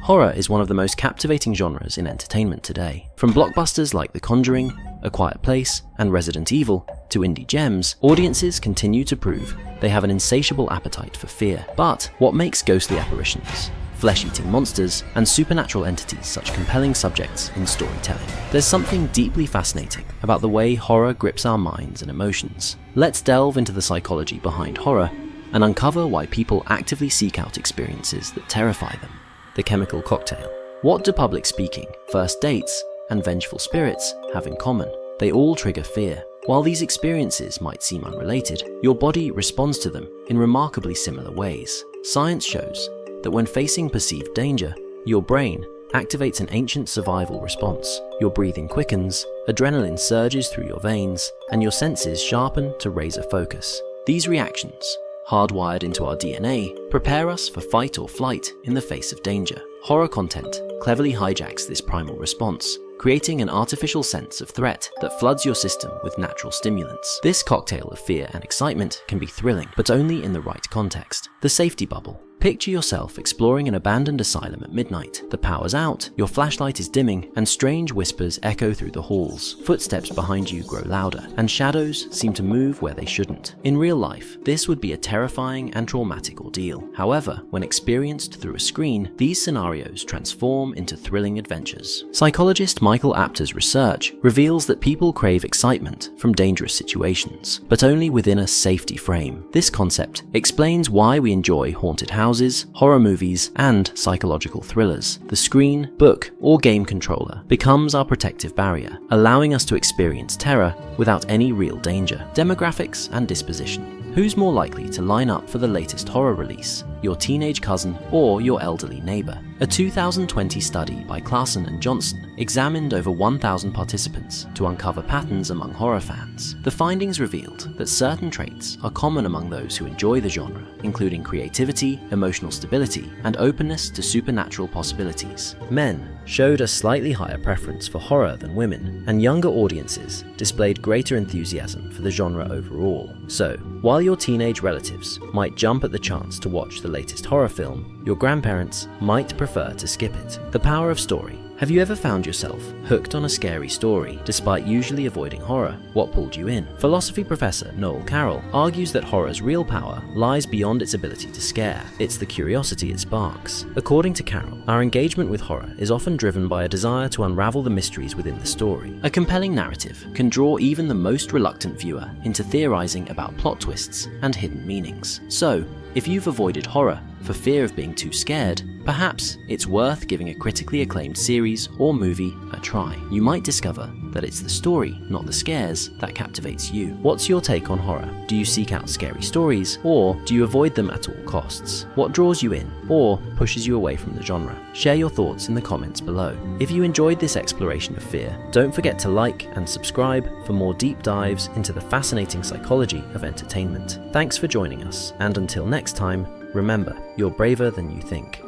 Horror is one of the most captivating genres in entertainment today. From blockbusters like The Conjuring, A Quiet Place, and Resident Evil, to indie gems, audiences continue to prove they have an insatiable appetite for fear. But what makes ghostly apparitions, flesh-eating monsters, and supernatural entities such compelling subjects in storytelling? There's something deeply fascinating about the way horror grips our minds and emotions. Let's delve into the psychology behind horror and uncover why people actively seek out experiences that terrify them. The chemical cocktail. What do public speaking, first dates, and vengeful spirits have in common? They all trigger fear. While these experiences might seem unrelated, your body responds to them in remarkably similar ways. Science shows that when facing perceived danger, your brain activates an ancient survival response. Your breathing quickens, adrenaline surges through your veins, and your senses sharpen to razor focus. These reactions, hardwired into our DNA, prepare us for fight or flight in the face of danger. Horror content cleverly hijacks this primal response, creating an artificial sense of threat that floods your system with natural stimulants. This cocktail of fear and excitement can be thrilling, but only in the right context. The safety bubble. Picture yourself exploring an abandoned asylum at midnight. The power's out, your flashlight is dimming, and strange whispers echo through the halls. Footsteps behind you grow louder, and shadows seem to move where they shouldn't. In real life, this would be a terrifying and traumatic ordeal. However, when experienced through a screen, these scenarios transform into thrilling adventures. Psychologist Michael Apter's research reveals that people crave excitement from dangerous situations, but only within a safety frame. This concept explains why we enjoy haunted houses, horror movies, and psychological thrillers. The screen, book, or game controller becomes our protective barrier, allowing us to experience terror without any real danger. Demographics and disposition. Who's more likely to line up for the latest horror release? Your teenage cousin or your elderly neighbor? A 2020 study by Claassen and Johnson examined over 1,000 participants to uncover patterns among horror fans. The findings revealed that certain traits are common among those who enjoy the genre, including creativity, emotional stability, and openness to supernatural possibilities. Men showed a slightly higher preference for horror than women, and younger audiences displayed greater enthusiasm for the genre overall. So, while your teenage relatives might jump at the chance to watch the latest horror film, your grandparents might prefer to skip it. The power of story. Have you ever found yourself hooked on a scary story despite usually avoiding horror? What pulled you in? Philosophy professor Noel Carroll argues that horror's real power lies beyond its ability to scare. It's the curiosity it sparks. According to Carroll, our engagement with horror is often driven by a desire to unravel the mysteries within the story. A compelling narrative can draw even the most reluctant viewer into theorizing about plot twists and hidden meanings. So, if you've avoided horror for fear of being too scared, perhaps it's worth giving a critically acclaimed series or movie a try. You might discover that it's the story, not the scares, that captivates you. What's your take on horror? Do you seek out scary stories, or do you avoid them at all costs? What draws you in, or pushes you away from the genre? Share your thoughts in the comments below. If you enjoyed this exploration of fear, don't forget to like and subscribe for more deep dives into the fascinating psychology of entertainment. Thanks for joining us, and until next time, remember, you're braver than you think.